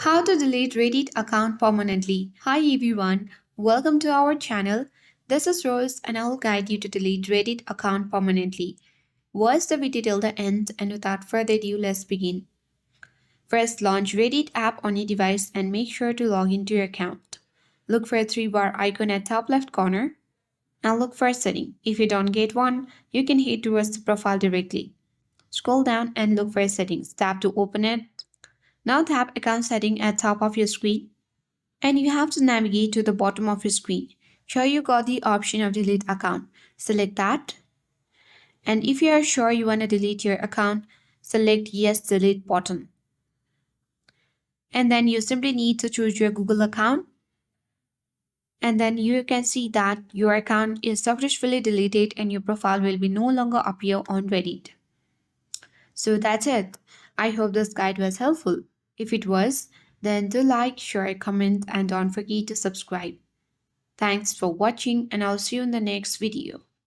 How to delete Reddit account permanently. Hi everyone, welcome to our channel. This is Rose and I will guide you to delete Reddit account permanently. Watch the video till the end and without further ado, let's begin. First, launch Reddit app on your device and make sure to log into your account. Look for a three-bar icon at top left corner and look for a setting. If you don't get one, you can head towards the profile directly. Scroll down and look for settings. Tap to open it. Now tap account setting at top of your screen and you have to navigate to the bottom of your screen. Sure you got the option of delete account. Select that. And if you are sure you want to delete your account, select yes delete button. And then you simply need to choose your Google account. And then you can see that your account is successfully deleted and your profile will be no longer appear on Reddit. So that's it. I hope this guide was helpful. If it was, then do like, share, comment and don't forget to subscribe. Thanks for watching and I'll see you in the next video.